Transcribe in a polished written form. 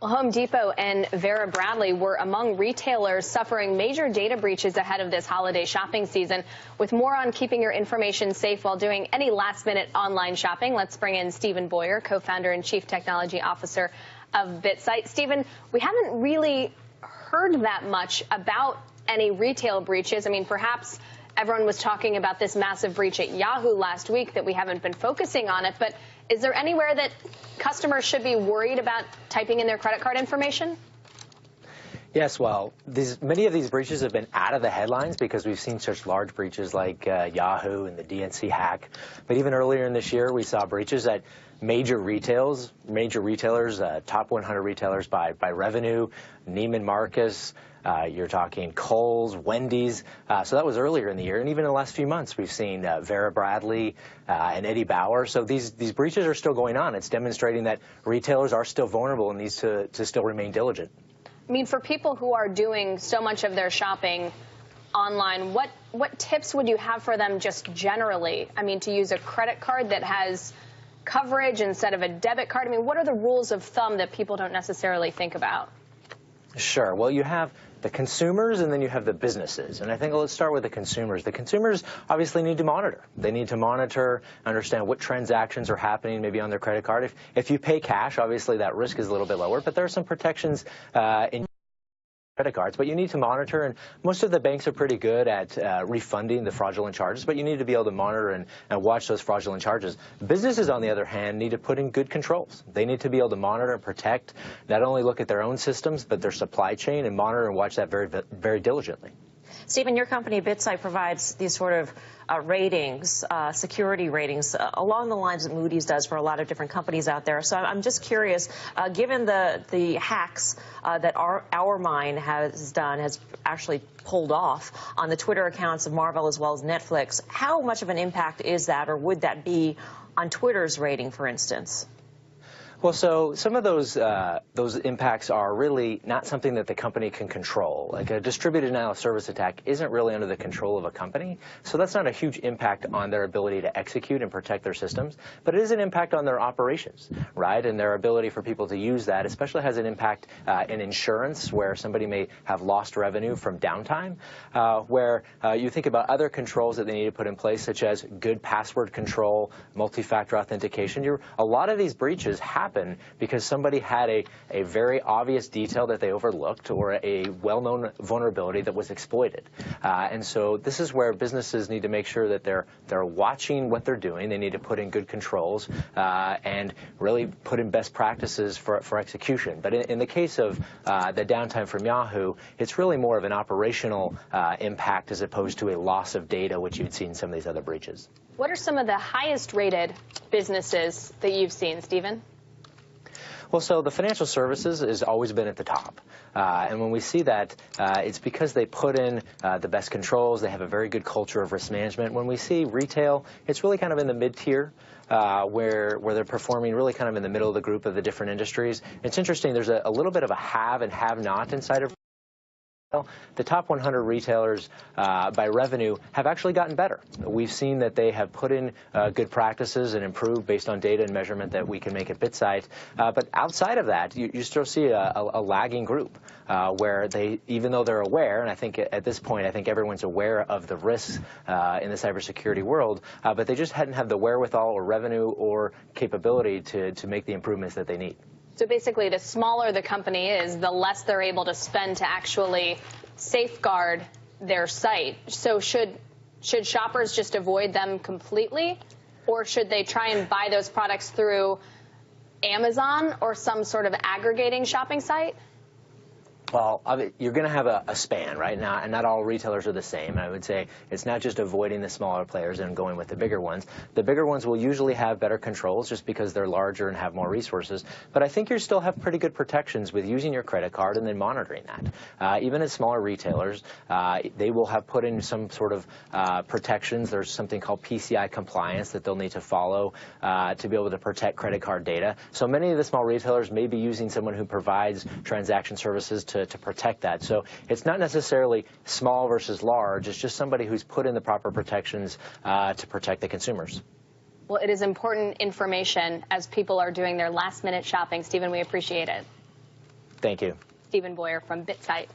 Home Depot and Vera Bradley were among retailers suffering major data breaches ahead of this holiday shopping season. With more on keeping your information safe while doing any last-minute online shopping, let's bring in Stephen Boyer, co-founder and chief technology officer of BitSight. Stephen, we haven't really heard that much about any retail breaches. I mean, perhaps everyone was talking about this massive breach at Yahoo last week that we haven't been focusing on it, but is there anywhere that customers should be worried about typing in their credit card information? Yes, well, many of these breaches have been out of the headlines because we've seen such large breaches like Yahoo and the DNC hack. But even earlier in this year, we saw breaches at major retailers, top 100 retailers by revenue, Neiman Marcus. You're talking Kohl's, Wendy's. So that was earlier in the year. And even in the last few months, we've seen Vera Bradley and Eddie Bauer. So these breaches are still going on. It's demonstrating that retailers are still vulnerable and needs to still remain diligent. I mean, for people who are doing so much of their shopping online, what tips would you have for them just generally? I mean, to use a credit card that has coverage instead of a debit card? I mean, what are the rules of thumb that people don't necessarily think about? Sure. Well, you have the consumers and then you have the businesses. And I think let's start with the consumers. The consumers obviously need to monitor. They need to monitor, understand what transactions are happening maybe on their credit card. If you pay cash, obviously that risk is a little bit lower, but there are some protections in credit cards, but you need to monitor, and most of the banks are pretty good at refunding the fraudulent charges, but you need to be able to monitor and watch those fraudulent charges. Businesses, on the other hand, need to put in good controls. They need to be able to monitor and protect, not only look at their own systems, but their supply chain, and monitor and watch that very diligently. Stephen, your company, BitSight, provides these sort of ratings, security ratings, along the lines that Moody's does for a lot of different companies out there. So I'm just curious, given the hacks that OurMine has actually pulled off on the Twitter accounts of Marvel as well as Netflix, how much of an impact is that, or would that be on Twitter's rating, for instance? Well, so some of those impacts are really not something that the company can control. Like a distributed denial of service attack isn't really under the control of a company, so that's not a huge impact on their ability to execute and protect their systems, but it is an impact on their operations, right? And their ability for people to use that, especially has an impact in insurance, where somebody may have lost revenue from downtime, where you think about other controls that they need to put in place, such as good password control, multi-factor authentication. A lot of these breaches happen because somebody had a very obvious detail that they overlooked or a well-known vulnerability that was exploited. And so this is where businesses need to make sure that they're watching what they're doing. They need to put in good controls and really put in best practices for execution. But in the case of the downtime from Yahoo, it's really more of an operational impact as opposed to a loss of data, which you'd see in some of these other breaches. What are some of the highest rated businesses that you've seen, Stephen? Well, so the financial services has always been at the top. And when we see that, it's because they put in the best controls. They have a very good culture of risk management. When we see retail, it's really kind of in the mid-tier, where they're performing really kind of in the middle of the group of the different industries. It's interesting. There's a little bit of a have and have-not inside of the top 100 retailers by revenue have actually gotten better. We've seen that they have put in good practices and improved based on data and measurement that we can make at BitSight. But outside of that, you still see a lagging group where they, even though they're aware, and I think at this point, I think everyone's aware of the risks in the cybersecurity world, but they just hadn't had the wherewithal or revenue or capability to make the improvements that they need. So basically, the smaller the company is, the less they're able to spend to actually safeguard their site. So should shoppers just avoid them completely, or should they try and buy those products through Amazon or some sort of aggregating shopping site? Well, you're going to have a span, right? Now, and not all retailers are the same. I would say it's not just avoiding the smaller players and going with the bigger ones. The bigger ones will usually have better controls just because they're larger and have more resources. But I think you still have pretty good protections with using your credit card and then monitoring that. Even at smaller retailers, they will have put in some sort of protections. There's something called PCI compliance that they'll need to follow to be able to protect credit card data. So many of the small retailers may be using someone who provides transaction services to protect that. So it's not necessarily small versus large. It's just somebody who's put in the proper protections to protect the consumers. Well, it is important information as people are doing their last-minute shopping. Stephen, we appreciate it. Thank you. Stephen Boyer from BitSight.